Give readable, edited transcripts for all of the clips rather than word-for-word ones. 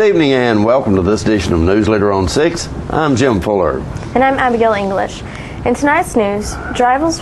Good evening and welcome to this edition of Newsleader on 6. I'm Jim Fuller. And I'm Abigail English. In tonight's news, drivers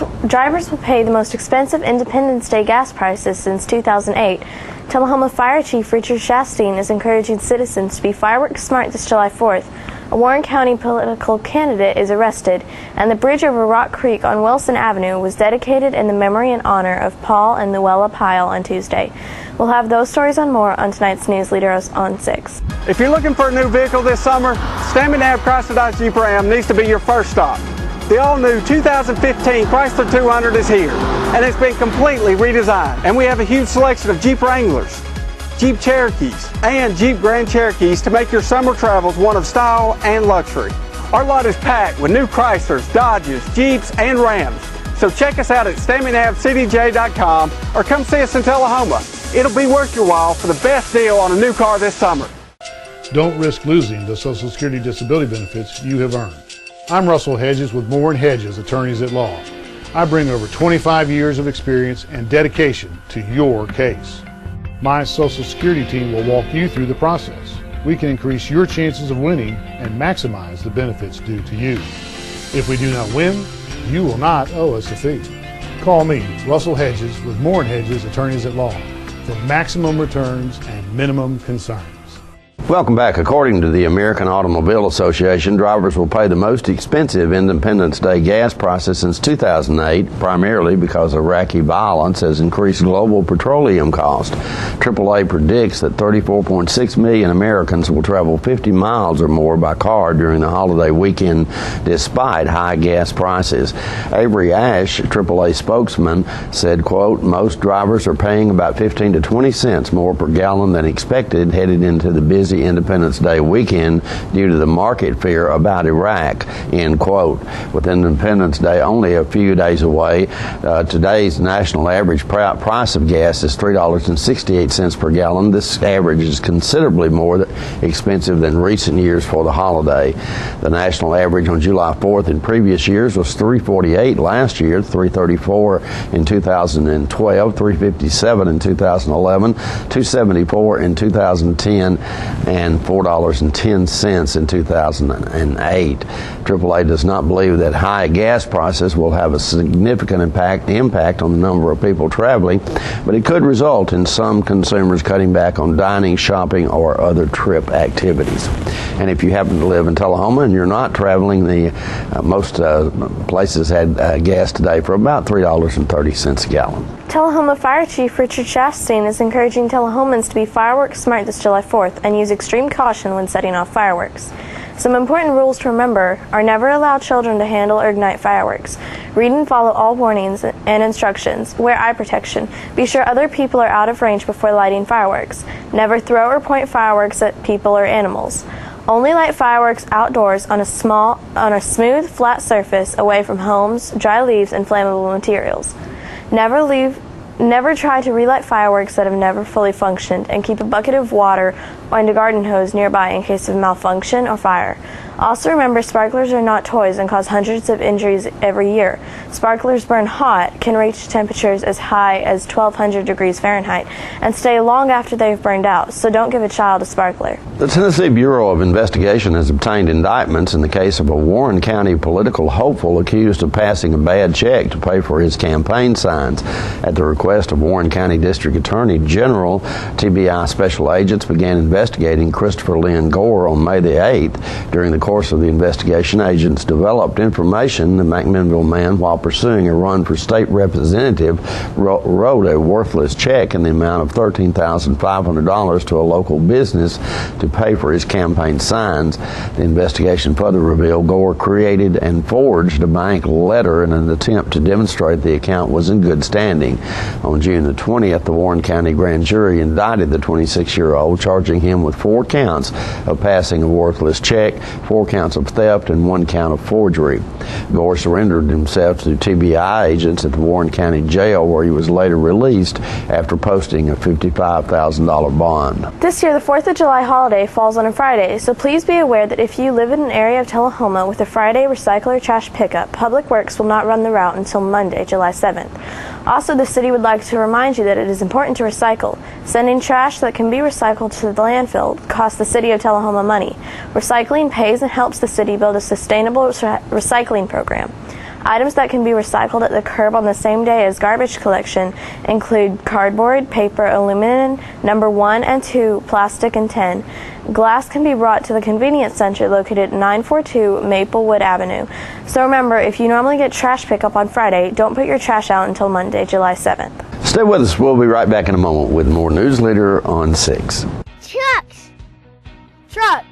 will pay the most expensive Independence Day gas prices since 2008. Tullahoma Fire Chief Richard Chastain is encouraging citizens to be fireworks smart this July 4th. A Warren County political candidate is arrested, and the bridge over Rock Creek on Wilson Avenue was dedicated in the memory and honor of Paul and Luella Pyle on Tuesday. We'll have those stories and more on tonight's Newsleader on 6. If you're looking for a new vehicle this summer, Stanley Nav Chrysler Dodge Jeep Ram needs to be your first stop. The all-new 2015 Chrysler 200 is here, and it's been completely redesigned. And we have a huge selection of Jeep Wranglers, Jeep Cherokees, and Jeep Grand Cherokees to make your summer travels one of style and luxury. Our lot is packed with new Chryslers, Dodges, Jeeps, and Rams. So check us out at StaminavCDJ.com or come see us in Tullahoma. It'll be worth your while for the best deal on a new car this summer. Don't risk losing the Social Security disability benefits you have earned. I'm Russell Hedges with Moore & Hedges, attorneys at law. I bring over 25 years of experience and dedication to your case. My Social Security team will walk you through the process. We can increase your chances of winning and maximize the benefits due to you. If we do not win, you will not owe us a fee. Call me, Russell Hedges, with Moore & Hedges, attorneys at law, for maximum returns and minimum concerns. Welcome back. According to the American Automobile Association, drivers will pay the most expensive Independence Day gas prices since 2008, primarily because Iraqi violence has increased global petroleum costs. AAA predicts that 34.6 million Americans will travel 50 miles or more by car during the holiday weekend despite high gas prices. Avery Ash, AAA spokesman, said, quote, most drivers are paying about 15 to 20 cents more per gallon than expected headed into the busy Independence Day weekend due to the market fear about Iraq, end quote. With Independence Day only a few days away, today's national average price of gas is $3.68 per gallon. This average is considerably more expensive than recent years for the holiday. The national average on July 4th in previous years was $3.48 last year, $3.34 in 2012, $3.57 in 2011, $2.74 in 2010, and $4.10 in 2008. AAA does not believe that high gas prices will have a significant impact on the number of people traveling, but it could result in some consumers cutting back on dining, shopping, or other trip activities. And if you happen to live in Tullahoma and you're not traveling, most places had gas today for about $3.30 a gallon. Tullahoma Fire Chief Richard Chastain is encouraging Tullahomans to be fireworks smart this July 4th and use extreme caution when setting off fireworks. Some important rules to remember are never allow children to handle or ignite fireworks. Read and follow all warnings and instructions. Wear eye protection. Be sure other people are out of range before lighting fireworks. Never throw or point fireworks at people or animals. Only light fireworks outdoors on a smooth, flat surface away from homes, dry leaves, and flammable materials. Never try to relight fireworks that have never fully functioned, and keep a bucket of water and a garden hose nearby in case of malfunction or fire. Also remember, sparklers are not toys and cause hundreds of injuries every year. Sparklers burn hot, can reach temperatures as high as 1,200 degrees Fahrenheit, and stay long after they've burned out, so don't give a child a sparkler. The Tennessee Bureau of Investigation has obtained indictments in the case of a Warren County political hopeful accused of passing a bad check to pay for his campaign signs. At the request of Warren County District Attorney General, TBI special agents began investigating Christopher Lynn Gore on May the 8th. During the course of the investigation, agents developed information the McMinnville man, while pursuing a run for state representative, wrote a worthless check in the amount of $13,500 to a local business to pay for his campaign signs. The investigation further revealed Gore created and forged a bank letter in an attempt to demonstrate the account was in good standing. On June the 20th, the Warren County grand jury indicted the 26-year-old, charging him with 4 counts of passing a worthless check, 4 counts of theft, and 1 count of forgery. Gore surrendered himself to TBI agents at the Warren County Jail, where he was later released after posting a $55,000 bond. This year, the 4th of July holiday falls on a Friday, so please be aware that if you live in an area of Tullahoma with a Friday recycler trash pickup, Public Works will not run the route until Monday, July 7th. Also, the city would like to remind you that it is important to recycle. Sending trash that can be recycled to the landfill costs the city of Tullahoma money. Recycling pays and helps the city build a sustainable recycling program. Items that can be recycled at the curb on the same day as garbage collection include cardboard, paper, aluminum, number 1 and 2, plastic, and tin. Glass can be brought to the convenience center located at 942 Maplewood Avenue. So remember, if you normally get trash pickup on Friday, don't put your trash out until Monday, July 7th. Stay with us. We'll be right back in a moment with more Newsleader on 6. Trucks! Trucks!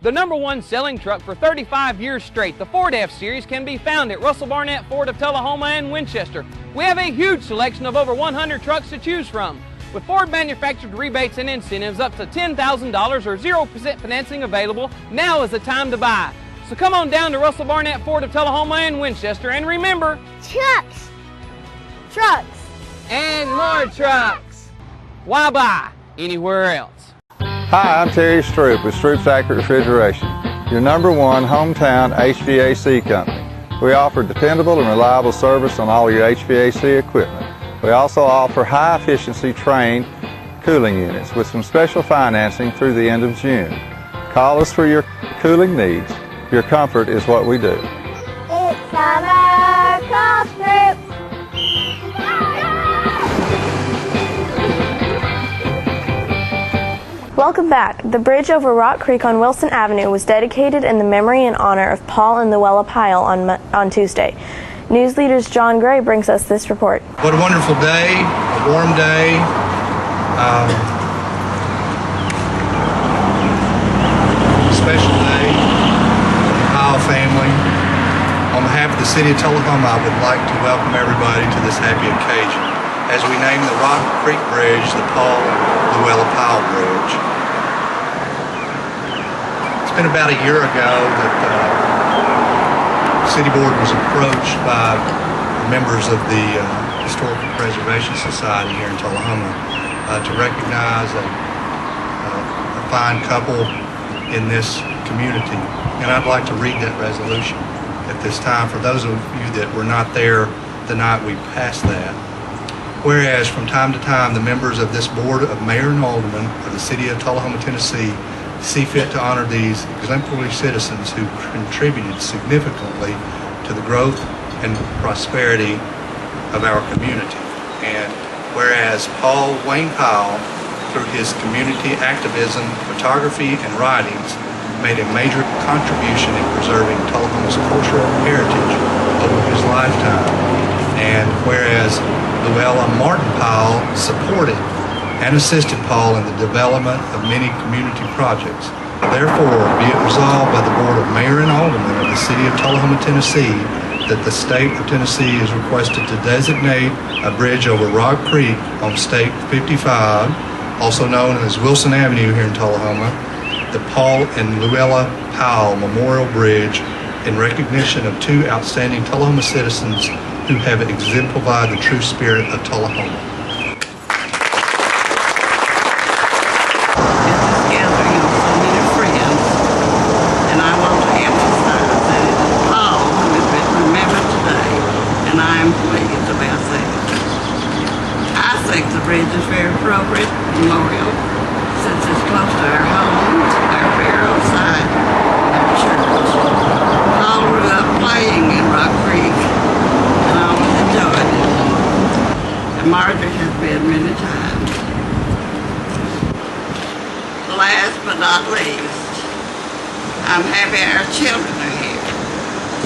The #1 selling truck for 35 years straight, the Ford F-Series, can be found at Russell Barnett Ford of Tullahoma and Winchester. We have a huge selection of over 100 trucks to choose from, with Ford manufactured rebates and incentives up to $10,000 or 0% financing available. Now is the time to buy. So come on down to Russell Barnett Ford of Tullahoma and Winchester, and remember, Trucks! Trucks! and more trucks. Why buy anywhere else? Hi, I'm Terry Stroop with Stroop's Accurate Refrigeration, your #1 hometown HVAC company. We offer dependable and reliable service on all your HVAC equipment. We also offer high-efficiency trained cooling units with some special financing through the end of June. Call us for your cooling needs. Your comfort is what we do. It's summer, call Stroop! Welcome back. The bridge over Rock Creek on Wilson Avenue was dedicated in the memory and honor of Paul and Luella Pyle on Tuesday. Newsleader's John Gray brings us this report. What a wonderful day, a warm day. Special day, Pyle family. On behalf of the city of Tullahoma, I would like to welcome everybody to this happy occasion as we name the Rock Creek Bridge the Paul and Luella Pyle Bridge. It's been about a year ago that the City Board was approached by members of the Historical Preservation Society here in Tullahoma to recognize a fine couple in this community. And I'd like to read that resolution at this time for those of you that were not there the night we passed that. Whereas from time to time the members of this Board of Mayor and Aldermen of the City of Tullahoma, Tennessee see fit to honor these exemplary citizens who contributed significantly to the growth and prosperity of our community. And whereas Paul Wayne Pyle, through his community activism, photography, and writings, made a major contribution in preserving Tullahoma's cultural heritage over his lifetime. And whereas Luella Martin Pyle supported and assisted Paul in the development of many community projects. Therefore, be it resolved by the Board of Mayor and Aldermen of the City of Tullahoma, Tennessee, that the state of Tennessee is requested to designate a bridge over Rock Creek on State 55, also known as Wilson Avenue here in Tullahoma, the Paul and Luella Pyle Memorial Bridge, in recognition of two outstanding Tullahoma citizens who have exemplified the true spirit of Tullahoma. The bridge is very appropriate memorial since it's close to our homes, our burial site, our church. Paul grew up playing in Rock Creek and I always enjoyed it. And Margaret has been many times. Last but not least, I'm happy our children are here.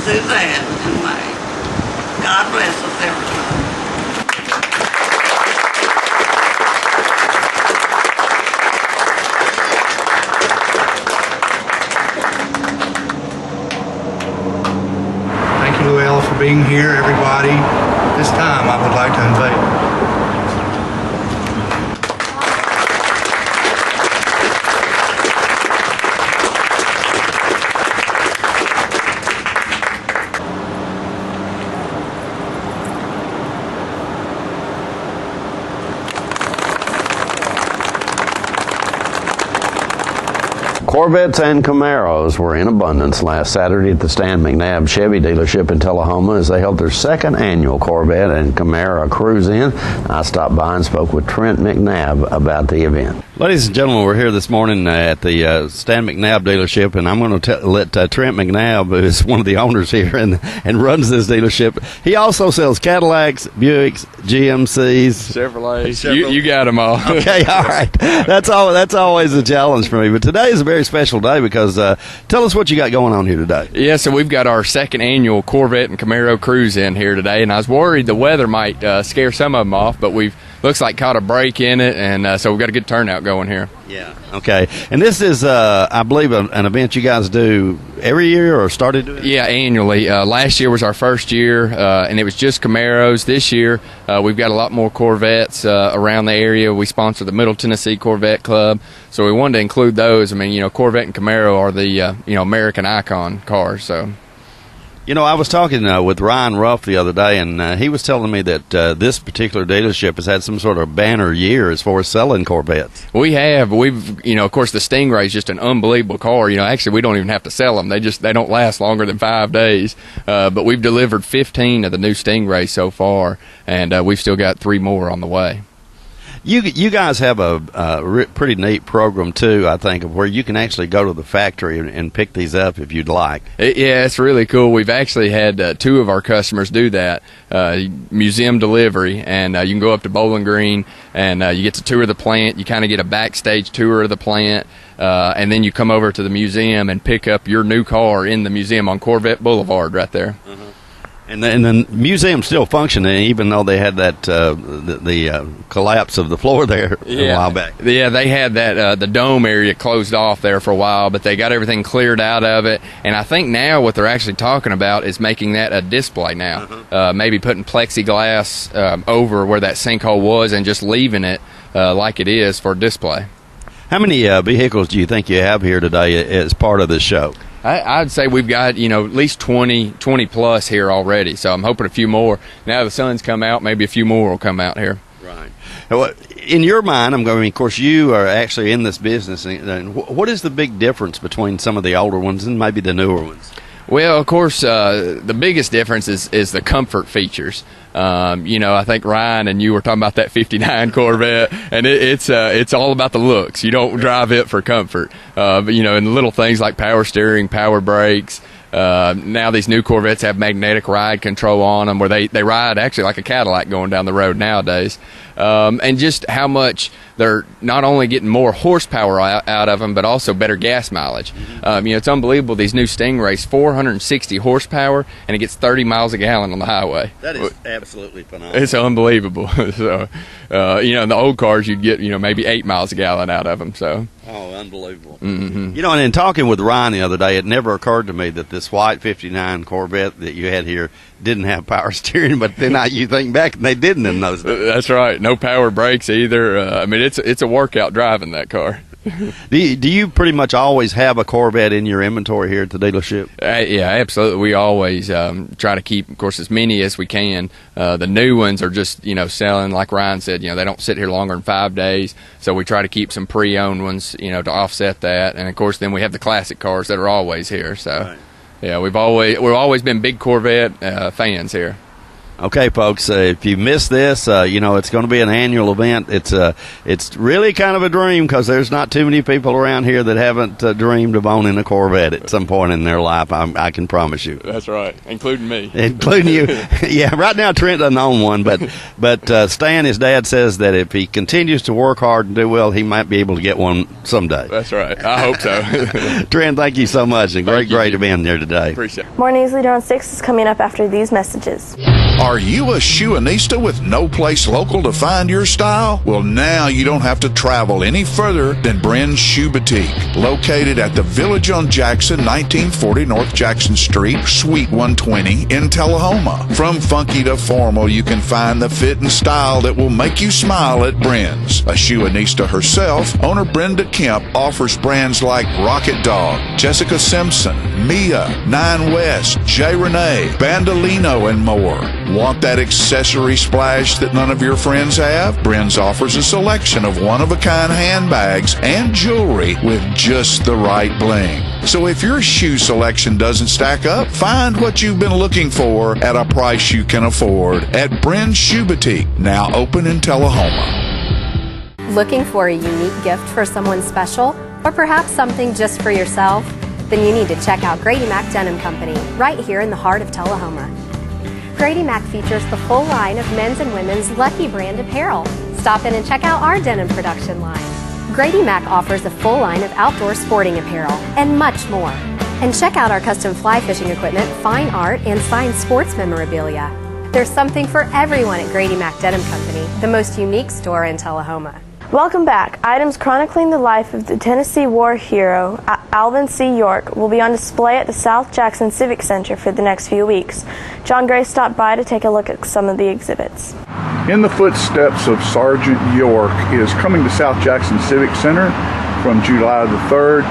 Suzanne and Wayne. God bless us everyone. Luella for being here, everybody. This time I would like to unveil. Corvettes and Camaros were in abundance last Saturday at the Stan McNabb Chevy dealership in Tullahoma as they held their second annual Corvette and Camaro cruise-in. I stopped by and spoke with Trent McNabb about the event. Ladies and gentlemen, we're here this morning at the Stan McNabb dealership, and I'm going to let Trent McNabb, who is one of the owners here and runs this dealership, he also sells Cadillacs, Buicks, GMCs, Chevrolets. You got them all. Okay, all right. That's always a challenge for me. But today is a very special day because tell us what you got going on here today. Yeah, so we've got our second annual Corvette and Camaro cruise in here today, and I was worried the weather might scare some of them off, but we've looks like caught a break in it, and so we've got a good turnout going here. Yeah. Okay. And this is, I believe, an event you guys do every year or started doing? Yeah, annually. Last year was our first year, and it was just Camaros. This year, we've got a lot more Corvettes around the area. We sponsor the Middle Tennessee Corvette Club, so we wanted to include those. I mean, Corvette and Camaro are the, American icon cars, so... I was talking with Ryan Ruff the other day, and he was telling me that this particular dealership has had some sort of banner year as far as selling Corvettes. We have. We've, of course, the Stingray is just an unbelievable car. Actually, we don't even have to sell them. They don't last longer than 5 days. But we've delivered 15 of the new Stingrays so far, and we've still got 3 more on the way. You guys have a pretty neat program, too, I think, of where you can actually go to the factory and pick these up if you'd like. Yeah, it's really cool. We've actually had 2 of our customers do that, museum delivery, and you can go up to Bowling Green, and you get to tour the plant. You kind of get a backstage tour of the plant, and then you come over to the museum and pick up your new car in the museum on Corvette Boulevard right there. Uh-huh. And the museum's still functioning, even though they had that the collapse of the floor there a while back. Yeah, they had that the dome area closed off there for a while, but they got everything cleared out of it. And I think now what they're actually talking about is making that a display now. Uh-huh. Maybe putting plexiglass over where that sinkhole was and just leaving it like it is for display. How many vehicles do you think you have here today as part of this show? I'd say we've got, at least 20 plus here already. So I'm hoping a few more. Now the sun's come out, maybe a few more will come out here. Right. In your mind, of course, you are actually in this business. And what is the big difference between some of the older ones and maybe the newer ones? Well, of course, the biggest difference is the comfort features. I think Ryan and you were talking about that 59 Corvette, and it's all about the looks. You don't drive it for comfort. But, and the little things like power steering, power brakes. Now these new Corvettes have magnetic ride control on them where they ride actually like a Cadillac going down the road nowadays. And just how much they're not only getting more horsepower out of them, but also better gas mileage. It's unbelievable. These new Stingrays, 460 horsepower, and it gets 30 miles a gallon on the highway. That is absolutely phenomenal. It's unbelievable. So, in the old cars, you'd get, maybe 8 miles a gallon out of them. So. Oh, unbelievable. Mm-hmm. And in talking with Ryan the other day, it never occurred to me that this white 59 Corvette that you had here didn't have power steering, but then you think back and they didn't in those days. That's right. No power brakes either. It's a workout driving that car. Do you pretty much always have a Corvette in your inventory here at the dealership? Yeah, absolutely. We always try to keep, of course, as many as we can. The new ones are just, selling, like Ryan said, they don't sit here longer than 5 days. So we try to keep some pre-owned ones, to offset that. And, of course, then we have the classic cars that are always here. So, right. Yeah, we've always been big Corvette fans here. Okay, folks, if you missed this, it's going to be an annual event. It's really kind of a dream because there's not too many people around here that haven't dreamed of owning a Corvette at some point in their life. I can promise you. That's right, including me. Including you. Yeah, right now Trent doesn't own one, but Stan, his dad, says that if he continues to work hard and do well, he might be able to get one someday. That's right. I hope so. Trent, thank you so much, and great to be in there today. Appreciate it. More Newsleader on 6 is coming up after these messages. Are you a shoeanista with no place local to find your style? Well, now you don't have to travel any further than Bren's Shoe Boutique, located at the Village on Jackson, 1940 North Jackson Street, Suite 120 in Tullahoma. From funky to formal, you can find the fit and style that will make you smile at Bren's. A shoeanista herself, owner Brenda Kemp offers brands like Rocket Dog, Jessica Simpson, Mia, Nine West, J. Renee, Bandolino, and more. Want that accessory splash that none of your friends have? Bren's offers a selection of one-of-a-kind handbags and jewelry with just the right bling. So if your shoe selection doesn't stack up, find what you've been looking for at a price you can afford at Bren's Shoe Boutique, now open in Tullahoma. Looking for a unique gift for someone special, or perhaps something just for yourself? Then you need to check out Grady Mac Denim Company, right here in the heart of Tullahoma. Grady Mac features the full line of men's and women's Lucky brand apparel. Stop in and check out our denim production line. Grady Mac offers a full line of outdoor sporting apparel and much more. And check out our custom fly fishing equipment, fine art, and signed sports memorabilia. There's something for everyone at Grady Mac Denim Company, the most unique store in Tullahoma. Welcome back. Items chronicling the life of the Tennessee war hero, Alvin C. York, will be on display at the South Jackson Civic Center for the next few weeks. John Gray stopped by to take a look at some of the exhibits. In the footsteps of Sergeant York is coming to South Jackson Civic Center from July the 3rd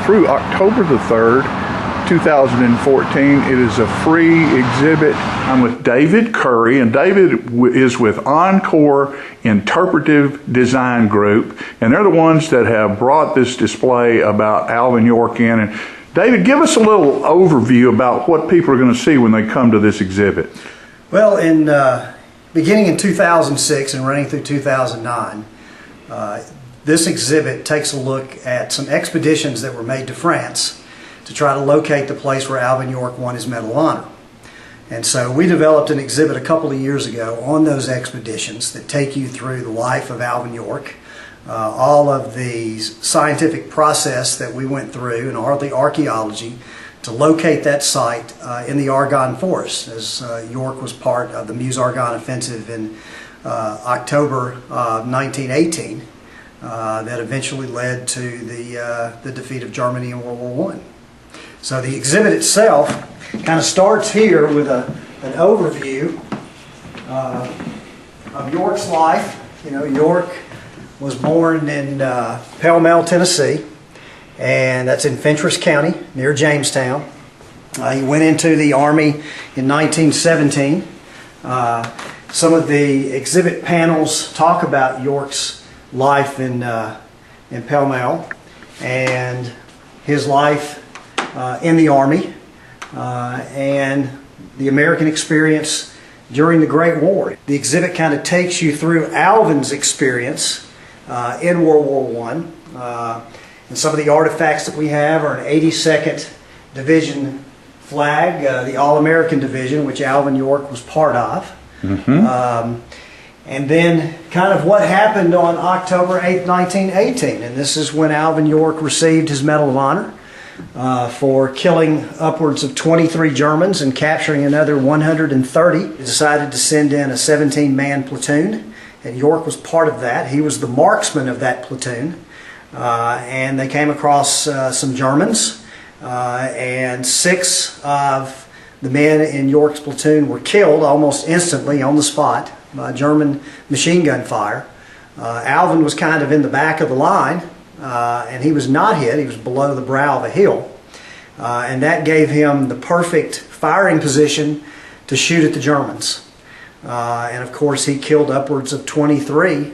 through October the 3rd, 2014. It is a free exhibit. I'm with David Curry, and David is with Encore Interpretive Design Group, and they're the ones that have brought this display about Alvin York in. And David, give us a little overview about what people are going to see when they come to this exhibit. Well, beginning in 2006 and running through 2009, this exhibit takes a look at some expeditions that were made to France to try to locate the place where Alvin York won his Medal of Honor. And so we developed an exhibit a couple of years ago on those expeditions that take you through the life of Alvin York, all of the scientific process that we went through and all the archaeology to locate that site in the Argonne Forest, as York was part of the Meuse-Argonne Offensive in October of 1918 that eventually led to the defeat of Germany in World War I. So the exhibit itself kind of starts here with an overview of York's life. You know, York was born in Pell Mell, Tennessee, and that's in Fentress County near Jamestown. He went into the Army in 1917. Some of the exhibit panels talk about York's life in Pell Mell and his life in the Army and the American experience during the Great War. The exhibit kind of takes you through Alvin's experience in World War I. And some of the artifacts that we have are an 82nd Division flag, the All-American Division, which Alvin York was part of. Mm-hmm. And then kind of what happened on October 8, 1918. And this is when Alvin York received his Medal of Honor for killing upwards of 23 Germans and capturing another 130. He decided to send in a 17-man platoon, and York was part of that. He was the marksman of that platoon, and they came across some Germans, and 6 of the men in York's platoon were killed almost instantly on the spot by German machine gun fire. Alvin was kind of in the back of the line, and he was not hit. He was below the brow of a hill, and that gave him the perfect firing position to shoot at the Germans. And of course he killed upwards of 23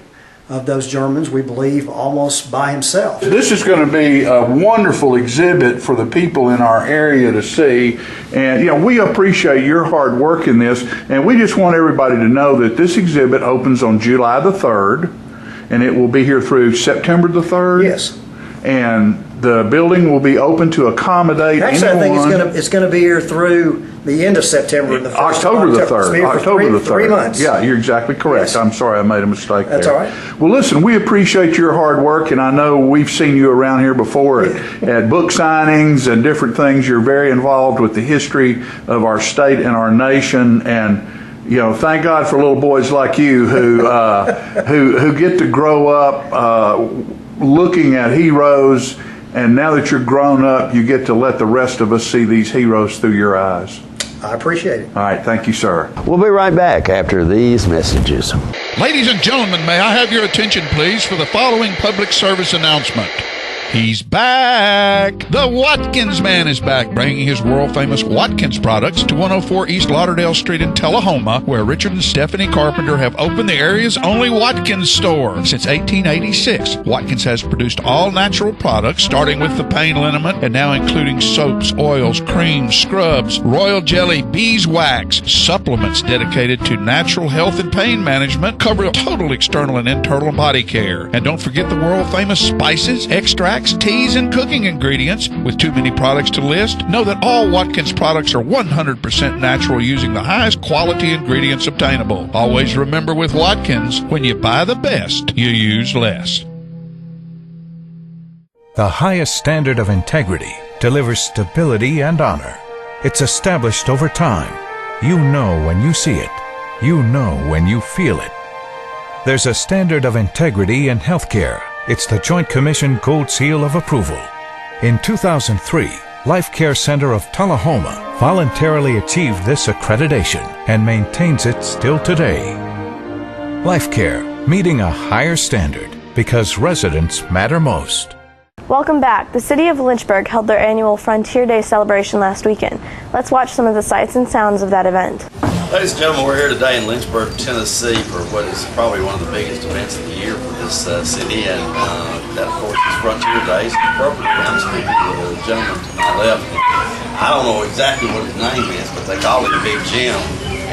of those Germans, we believe, almost by himself. This is going to be a wonderful exhibit for the people in our area to see, and you know, we appreciate your hard work in this, and we just want everybody to know that this exhibit opens on July the 3rd, and it will be here through September the 3rd. Yes. And the building will be open to accommodate Actually, anyone. I think it's going to be here through the end of September. The October the 3rd. October the 3rd. 3 months. Yeah, you're exactly correct. Yes. I'm sorry I made a mistake there. That's all right. Well, listen, we appreciate your hard work, and I know we've seen you around here before at book signings and different things. You're very involved with the history of our state and our nation, and you know, thank God for little boys like you who get to grow up looking at heroes. And now that you're grown up, you get to let the rest of us see these heroes through your eyes. I appreciate it. All right, thank you, sir. We'll be right back after these messages. Ladies and gentlemen, may I have your attention, please, for the following public service announcement. He's back! The Watkins Man is back, bringing his world-famous Watkins products to 104 East Lauderdale Street in Tullahoma, where Richard and Stephanie Carpenter have opened the area's only Watkins store. Since 1886, Watkins has produced all-natural products, starting with the pain liniment and now including soaps, oils, creams, scrubs, royal jelly, beeswax, supplements dedicated to natural health and pain management, cover total external and internal body care. And don't forget the world-famous spices, extracts, teas, and cooking ingredients. With too many products to list, know that all Watkins products are 100% natural using the highest quality ingredients obtainable. Always remember with Watkins, when you buy the best, you use less. The highest standard of integrity delivers stability and honor. It's established over time. You know when you see it. You know when you feel it. There's a standard of integrity in healthcare. It's the Joint Commission Gold Seal of Approval. In 2003, Life Care Center of Tullahoma voluntarily achieved this accreditation and maintains it still today. Life Care, meeting a higher standard because residents matter most. Welcome back. The city of Lynchburg held their annual Frontier Day celebration last weekend. Let's watch some of the sights and sounds of that event. Ladies and gentlemen, we're here today in Lynchburg, Tennessee for what is probably one of the biggest events of the year for this city, and that of course is Frontier Days. Appropriately, I'm speaking to the gentleman to my left. I don't know exactly what his name is, but they call him Big Jim,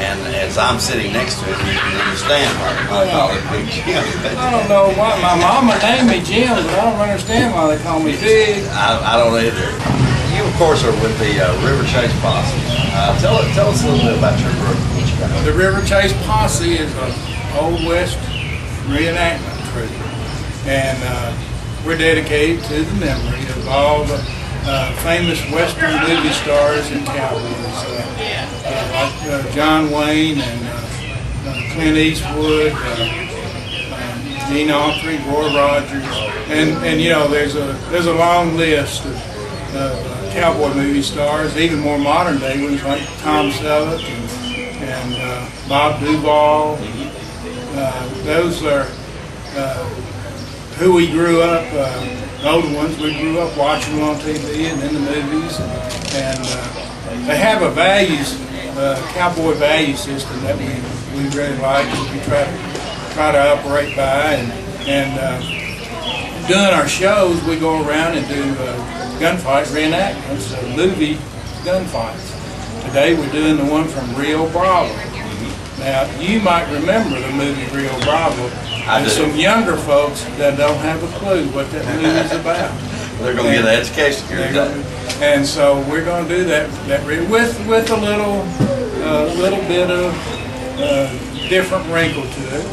and as I'm sitting next to him, you can understand why I call him Big Jim. I don't know why. My mama named me Jim, but I don't understand why they call me Big. I don't either. You, of course, are with the River Chase Posse. Tell us a little bit about your group. The River Chase Posse is an Old West reenactment troupe, and we're dedicated to the memory of all the famous Western movie stars and cowboys, like John Wayne and Clint Eastwood, Gene Autry, Roy Rogers, and you know there's a long list of cowboy movie stars, even more modern day ones like Tom Selleck and Bob Duvall. Those are who we grew up, the older ones, we grew up watching them on TV and in the movies. And they have a cowboy value system that we really like, and we try to operate by. And doing our shows, we go around and do gunfight reenactments of movie gunfights. Today we're doing the one from Rio Bravo. Now, you might remember the movie Rio Bravo. There's some younger folks that don't have a clue what that movie is about. They're going to get an education here today. And so we're going to do that with a little bit of different wrinkle to it.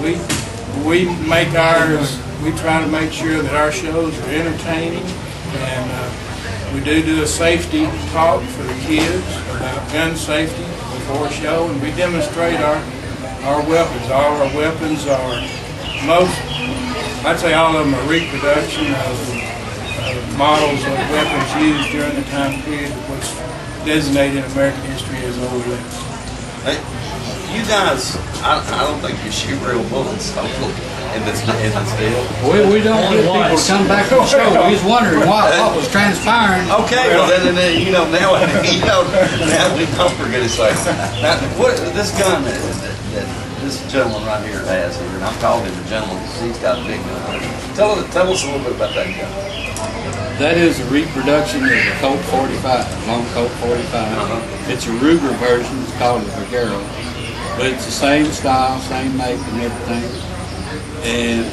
We make ours. We try to make sure that our shows are entertaining, and we do a safety talk for the kids about gun safety before a show, and we demonstrate our weapons. All our weapons are I'd say all of them are reproduction of models of weapons used during the time period of what's designated in American history as Old West. Hey, you guys, I don't think you shoot real bullets in this deal. We don't get people to come back to the show. We was wondering what was transpiring. Okay, well then now we don't forget his face. Now, what this gun that this gentleman right here has here, and I'm calling him the gentleman because he's got a big gun. Tell us a little bit about that gun. That is a reproduction of the Colt 45, long Colt 45. It's a Ruger version. It's called a Vaquero, but it's the same style, same make, and everything. And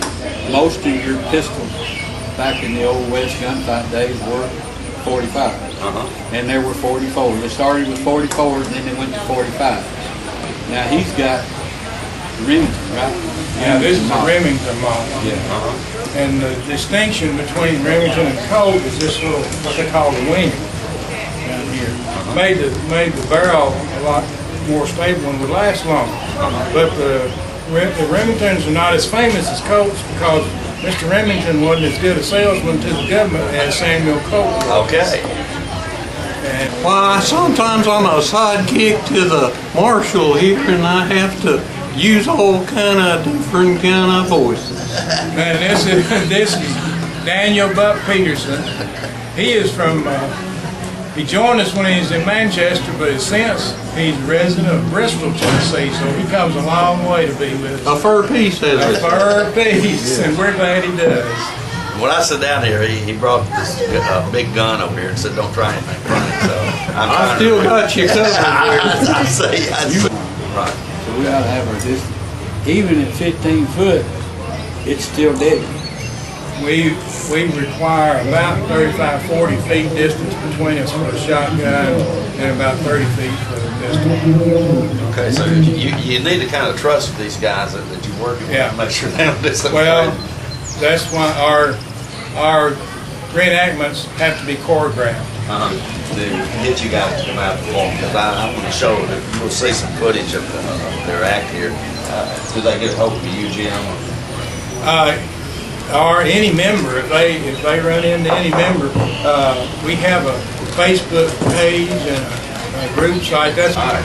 most of your pistols back in the Old West gunfight days were 45, and there were 44s. They started with 44s, and then they went to 45. Now he's got Remington, right? Yeah, this is the Remington model. Yeah. And the distinction between Remington and Colt is this little, what they call the wing down here. Made the barrel a lot more stable and would last longer. But the Remingtons are not as famous as Colts because Mr. Remington wasn't as good a salesman to the government as Samuel Colt was. Okay. And why, sometimes I'm a sidekick to the marshal here, and I have to use all kind of different kind of voices. Man, this is Daniel Buck Peterson. He is from, he joined us when he was in Manchester, but since he's a resident of Bristol, Tennessee, so he comes a long way to be with us. A fur piece, A fur piece, and we're glad he does. When I sit down here, he brought this big gun over here and said, "Don't try anything funny." So I still got you covered. I say, right. So we ought to have our distance. Even at 15 foot, it's still deadly. We require about 35, 40 feet distance between us for a shotgun and about 30 feet for the pistol. Okay, so you need to kind of trust these guys that you're working with to make sure they don't do something. Well, that's why our reenactments have to be choreographed. To get you guys to come out and perform, because I want to show that you'll see some footage of their act here. Do they get a hold of you, Jim? Or any member, if they run into any member, we have a Facebook page and a group site. That's all right.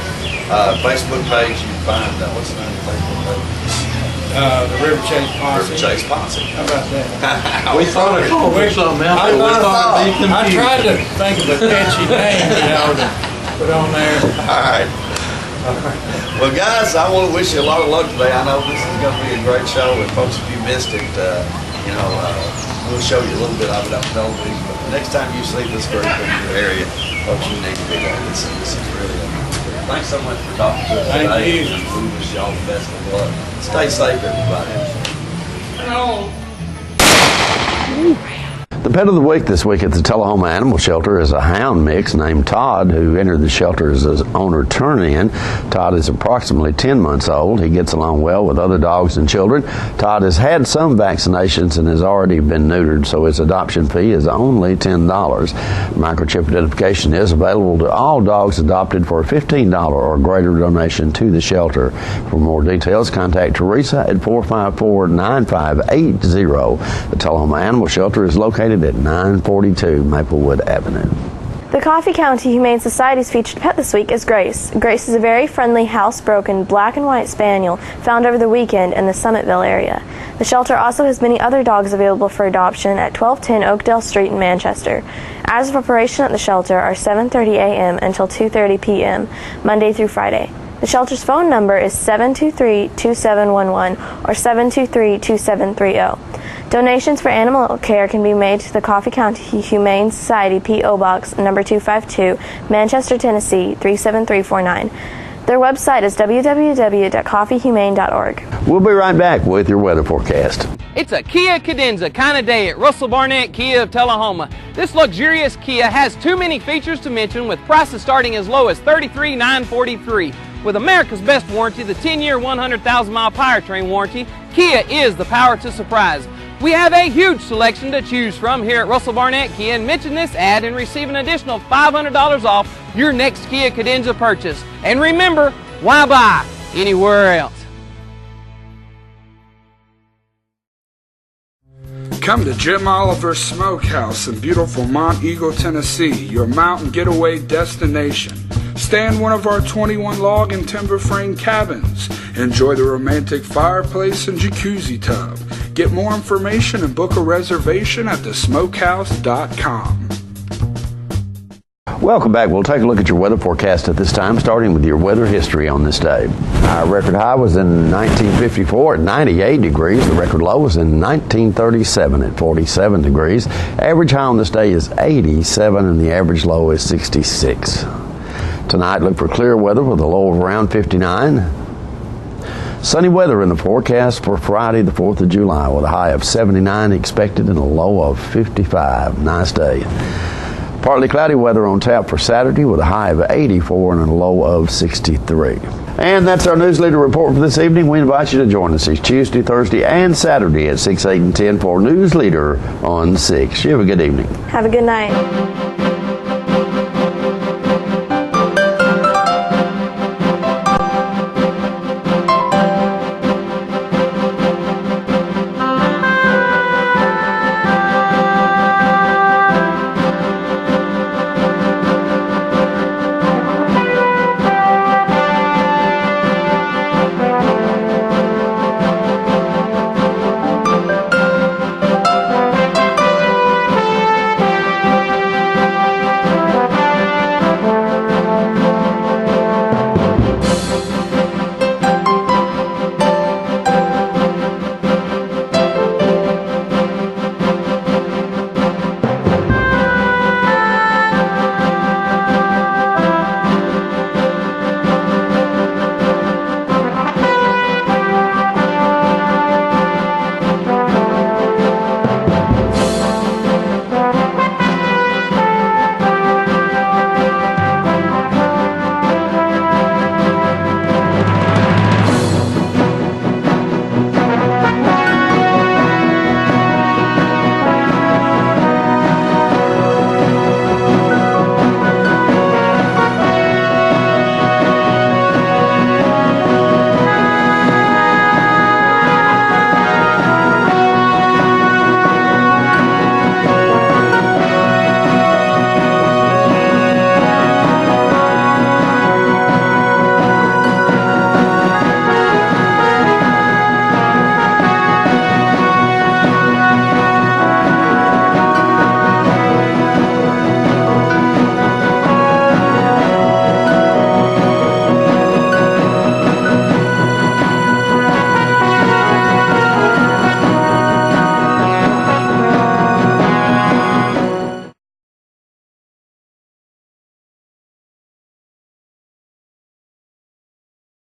Facebook page, you can find what's the name of the Facebook page? The River Chase Posse. River Chase Posse. How about that? We thought of something else. I tried to think of a catchy name, to put on there. All right. Well, guys, I want to wish you a lot of luck today. I know this is going to be a great show, and folks, if you missed it, we'll show you a little bit of it on television. But the next time you see this group in your area, folks, you need to be there. This is really thanks so much for talking to us today. Thank you. And we wish you all the best of luck. Stay safe, everybody. The pet of the week this week at the Tullahoma Animal Shelter is a hound mix named Todd, who entered the shelter as his owner turn-in. Todd is approximately 10 months old. He gets along well with other dogs and children. Todd has had some vaccinations and has already been neutered, so his adoption fee is only $10. Microchip identification is available to all dogs adopted for a $15 or greater donation to the shelter. For more details, contact Teresa at 454-9580. The Tullahoma Animal Shelter is located at 942 Maplewood Avenue. The Coffee County Humane Society's featured pet this week is Grace. Grace is a very friendly, housebroken, black and white spaniel found over the weekend in the Summitville area. The shelter also has many other dogs available for adoption at 1210 Oakdale Street in Manchester. Hours of operation at the shelter are 7:30 a.m. until 2:30 p.m., Monday through Friday. The shelter's phone number is 723-2711 or 723-2730. Donations for animal care can be made to the Coffee County Humane Society P.O. Box number 252, Manchester, Tennessee 37349. Their website is www.coffeehumane.org. We'll be right back with your weather forecast. It's a Kia Cadenza kind of day at Russell Barnett Kia of Tullahoma. This luxurious Kia has too many features to mention, with prices starting as low as $33,943. With America's best warranty, the 10-year, 100,000-mile powertrain warranty, Kia is the power to surprise. We have a huge selection to choose from here at Russell Barnett Kia, and mention this ad and receive an additional $500 off your next Kia Cadenza purchase. And remember, why buy anywhere else? Come to Jim Oliver's Smokehouse in beautiful Mont Eagle, Tennessee, your mountain getaway destination. Stay in one of our 21 log and timber frame cabins. Enjoy the romantic fireplace and jacuzzi tub. Get more information and book a reservation at thesmokehouse.com. Welcome back. We'll take a look at your weather forecast at this time, starting with your weather history on this day. Our record high was in 1954 at 98 degrees. The record low was in 1937 at 47 degrees. Average high on this day is 87 and the average low is 66. Tonight, look for clear weather with a low of around 59. Sunny weather in the forecast for Friday, the 4th of July, with a high of 79 expected and a low of 55. Nice day. Partly cloudy weather on tap for Saturday with a high of 84 and a low of 63. And that's our Newsleader report for this evening. We invite you to join us each Tuesday, Thursday, and Saturday at 6, 8, and 10 for Newsleader on 6. You have a good evening. Have a good night.